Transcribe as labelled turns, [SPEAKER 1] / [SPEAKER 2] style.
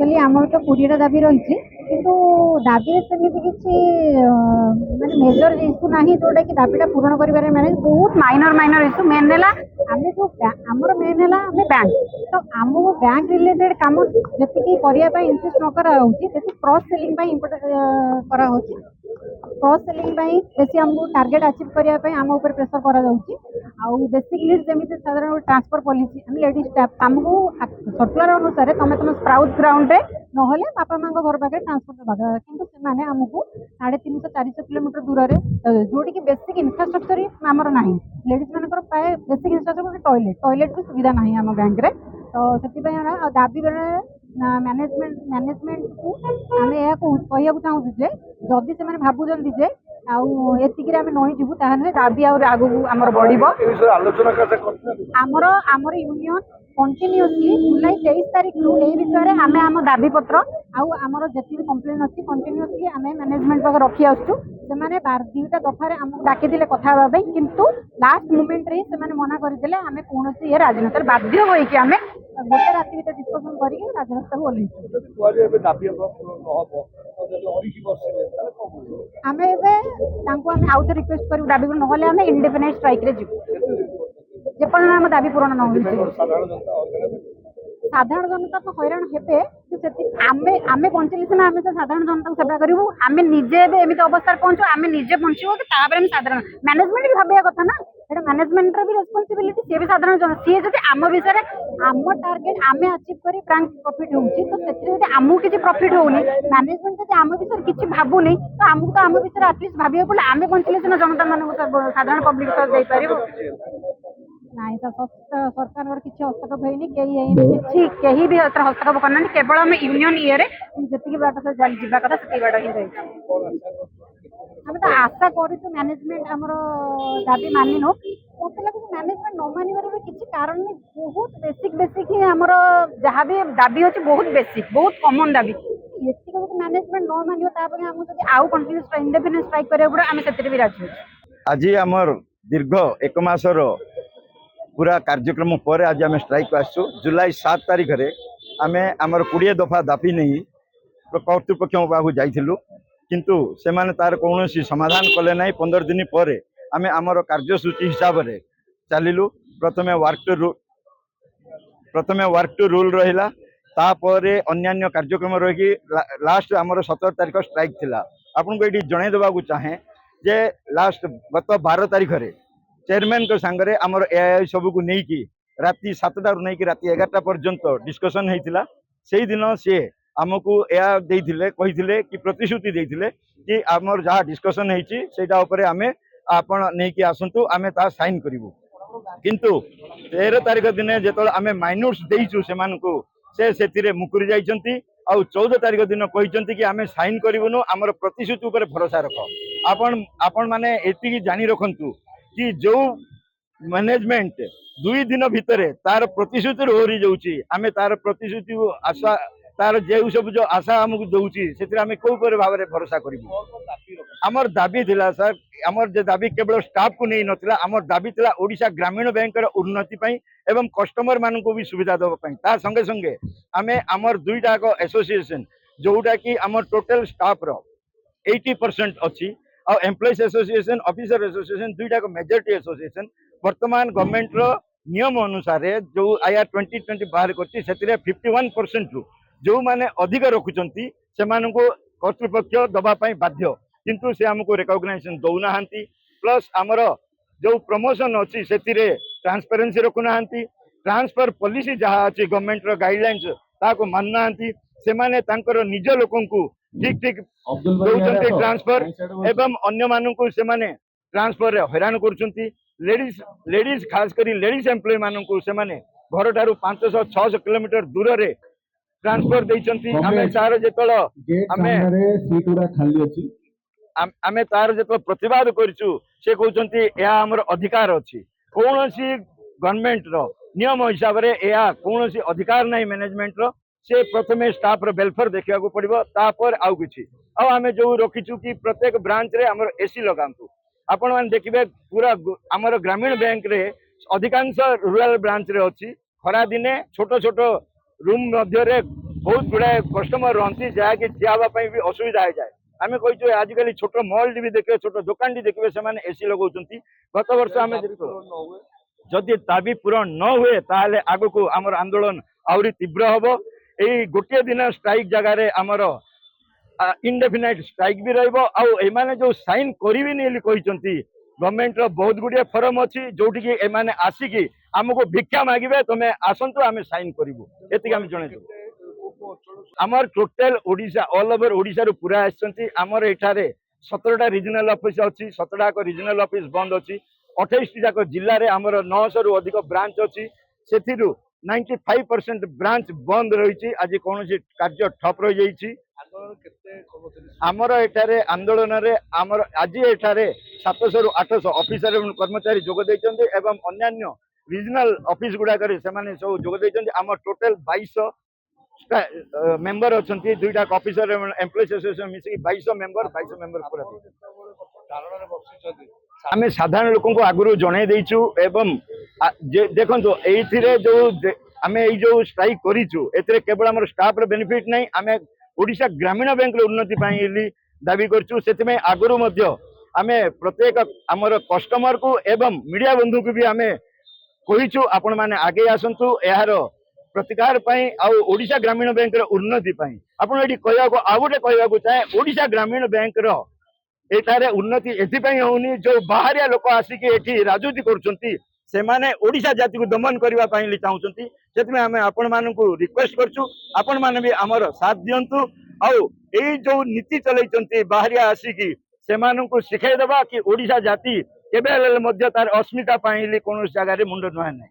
[SPEAKER 1] Actually आमर तो 20टा दाबी रही किंतु दाबी सेमती किसी माने मेजर इश्यू ना जोटा कि दाबीटा पूरण कर माने बहुत माइनर माइनर इश्यू मेन है आम जो आमर मेन है आम बैंक तो आमको बैंक रिलेटेड कम जी करने इंटरेस्ट न कराऊँगी क्रॉस सेलिंग इम्पोर्टेंट करा क्रॉस सेलिंग बेसी आमको टार्गेट अचीव करने आम उपर प्रेसर करा बेसिक नीड्स जमी साधारण ट्रांसफर पॉलिसी आम लेडीज स्टाफ आमको सर्कुलर अनुसार तुम तुम स्प्राउट ग्राउंड में ना बापा माँ घर पाखे ट्रांसफर देवा कि आमको 350-400 किलोमीटर दूर से जोटि बेसिक इनफ्रास्ट्रक्चर आमर ना लेडीज मान प्राय बेसिक इनफ्रास्ट्रक्चर टॉयलेट भी सुविधा ना आम बैंक में तो से दाबी बेले मैनेजमेंट को आम यह कहू चाहूँ जे जदि से भावुं जे आतिक नई जीवु दाबी आगू आमर बढ़ आमर यूनियन कंटिन्यूसली जुलाई 23 तारीख रु ए विषय में आम आम दाबी पत्र आमर जी कंप्लेन अच्छी कंटिन्यूसली आम मैनेजमेंट पाखे रखी आसुँ से 2टा दफार आमको डाकी कथा किंतु लास्ट मोमेंट रे से मना करदे आम कौन ये राजनीति बाध्य होगी आम गोटे राति भर डिस्कसन कर राजरास्ता को आम एवं आउ तो रिक्वेस्ट करूँ दाबी ना आम इंडिपेंडेंट स्ट्राइक रे जीवु जेपर्यंत आम दाबी पूरण न साधारण जनता तो हैरान हे आम बंचिले सीना आम साधारण जनता को सेवा करूँ आम निजे एमती अवस्था पहुँचू आम निजे बंचू कि साधारण मैनेजमेंट भी भाविया कथा ना ये मैनेजमेंट भी रेस्पॉन्सिबिलिटी सी भी साधारण जन सी जब आम विषय आम टार्गेट आम अचीव कर बैंक प्रॉफिट होती आमको किसी प्रॉफिट होनी मैनेजमेंट जब आम विषय किसी भावुनी तो आमको तो आम विषय आटलिस्ट भाविया पड़े आम बंचिले सीना जनता मानक साधारण पब्लिक नाई सरकार किसी हस्तक्षेप होनी कहीं भी हस्तक्षेप करना केवल आम यूनियन ये जी बाट से जावा कथा से बाट ही रही आम तो आशा करूँ मैनेजमेंट आमर दाबी मानिनु मत लगे मैनेजमेंट न मानवर भी किसी कारण नहीं बहुत बेसिक ही आमर जहाँ भी दाबी अच्छे बहुत बेसिक बहुत कमन दाबी ये मैनेजमेंट न मान आमको जब आउ कंटिन्यूस इंडिपेंडेंट स्ट्राइक करा पड़े आम से भी राजी
[SPEAKER 2] आज आमर दीर्घ 1 मासर पूरा कार्यक्रम पर आज आम स्ट्राइक आसु जुलाई 7 तारीख रे आम आमर 20 दफा दाबी नहीं कर्तृपक्ष पाक जाइलु किंतु से माने तार कौन समाधान कले ना 15 दिन पर आम आमर कार्यसूची हिसाब से चलिलु प्रथमे वर्क टू रूल रहा तापर अन्य कार्यक्रम रही लास्ट आमर 17 तारीख स्ट्राइक थिला आपन को ये जन देवा चाहे जे लास्ट गत 12 तारीख रे चेयरमैन को सांगरे आमर एआई सब को नहीं राति 7टा नहीं कि राति 11टा पर्यंत डिस्कसन होता से दिन सी आमको यह कही कि प्रतिश्रुति देते कि आमर जहाँ डिस्कसन होता आम आपण नहीं आसतु आम ता साइन करूँ किंतु 13 तारीख दिन जो आम माइनोट्स देचु से मुकुरी जाइंट आ 14 तारीख दिन कहते कि आम साइन करूँ आमर प्रतिश्रुति उपर भरोसा रख आपण माने एति जानी रखु कि जो मैनेजमेंट 2 दिन भितर तार प्रतिश्रुति ओहरी जाऊँगी आम तार प्रतिश्रुति आशा तार जो सब जो आशा आमको दूसरी से आम कौ भाव में भरोसा करूँ आमर दाबी थिला सर आमर जो दाबी केवल स्टाफ को नहीं नथिला आमर दाबी थिला ओडिशा ग्रामीण बैंक उन्नति पई एवं कस्टमर मान को भी सुविधा देवाई ता संगे संगे आम आमर 2टा एसोसिएशन जोटा कि आमर टोटल स्टाफ रो 80% अच्छी और एम्प्लॉइज एसोसिएशन ऑफिसर एसोसिएशन 2टा मेजोरिटी एसोसिएशन वर्तमान गवर्नमेंट रो नियम अनुसार जो IR 2020 बाहर कर 51% रु जो माने अधिक रखुचंती से मानको कर्तृपक्ष दबापाई बाध्य किंतु से हमको रिकॉग्नाइजेशन दौना प्लस आमर जो प्रमोशन अच्छी से ट्रांसपेरेंसी रखुना ट्रांसफर पॉलिसी जहाँ अच्छी गवर्नमेंट रो गाइडलाइंस ताको मानना से माने तांकर निज लोकन को ठीक ठीक दौरान ट्रांसफर एवं अन्य मानक से माने ट्रांसफर हैरान कर लेडीज खास करी लेडीज एम्प्लॉय मानक से माने घर ठारू 500-600 किलोमीटर दूर रे ट्रांसफर देइचंती आमे तार जेतलो आमे तार जेतो प्रतिवाद करछु से कहउचंती या हमर अधिकार अछि कोनोसी गवर्नमेंट रो नियम हिसाब रे या कोनोसी अधिकार नै मैनेजमेंट रो से प्रथमे स्टाफ रो वेलफेयर देखिया को पड़िबो तापर आउ किछि आ आमे जो रखिछु कि प्रत्येक ब्रांच रे हमर एसी लगांतु आपण मान देखिबे पूरा हमर ग्रामीण बैंक रे अधिकांश रूरल ब्रांच रे अछि खरा दिने छोटो छोटो रूम मध्य रे बहुत गुड़ाए कस्टमर रहती जहाँकि ठिया भी असुविधा हो जाए आम कही आजिकल छोट मल भी देखिए छोट दुकान देखिए से एसी लगाउछंती गत वर्ष आम जदि दाबी पूरण न हुए ताहले आगु को आमर आंदोलन आउरी तीव्र हबो एई गोटे दिन स्ट्राइक जगार आमर इनडेफिनाइट स्ट्राइक भी रहिबो आउ एमाने जो साइन करिविनी एली कहिसंती गवर्नमेंट रो बहुत गुड़िया फॉर्म अछि जोठी कि एमाने आसिकी हमको भिक्षा मागिबे तमे आसंतु आमे साइन करिवो एतिक हम जणे आमर total Odisha all over Odisha रो पूरा आसंती आमर एठारे 17टा रीजनल ऑफिस अछि 17टा को रीजनल ऑफिस बंद अछि 28 जाक जिल्ला रे आमर 900 रु अधिक ब्रांच अछि सेथिरु 95% ब्रांच बंद रही आज कौन कार्य ठप रही जाइछि आमर एठारे आंदोलन रे आमर आज एठारे 700 रु 800 ऑफिसर एवं कर्मचारी जोग दैछन्ते एवं अन्यान्य रीजनल ऑफिस गुडा करे सेमाने सब जोग दैछन्ते आमर टोटल 2200 मेंबर अछन्ती दुईटा ऑफिसर एवं एम्प्लॉइज एसोसिएशन मिसी 2200 मेंबर पूरा आमे साधारण लोक आगु जन देचु एवं देखो ये जो आम जो स्ट्राइक करूँ ए केवल आम स्टाफ बेनिफिट नहीं आम ओडिशा ग्रामीण बैंक उन्नति दाबी करूँ से आगु आम प्रत्येक आमर कस्टमर को एवं मीडिया बंधु को भी आम कहीचु आपण मैंने आगे आसतु यार प्रतिकार ओडिशा ग्रामीण बैंक उन्नति आपड़ ये कहवा आउ गोटे कहवाक चाहे ओडिशा ग्रामीण बैंक एठारे उन्नति एथिपाई होनी जो बाहरिया लोक आसिकी एठी राजनीति करुछंती सेमाने ओडिशा जाति को दमन करबा पाई चाहूछंती सेतमे हमें आपण मानकु रिक्वेस्ट करछु आपण माने भी हमर साथ दियंतु आउ एई जो नीति चलैछंती बाहरिया आसिकी सेमानकु सिखाई देबा कि ओडिशा जाति केबे मध्य तार अस्मिता पाइली कोन जगह रे मुंड नुहा नै।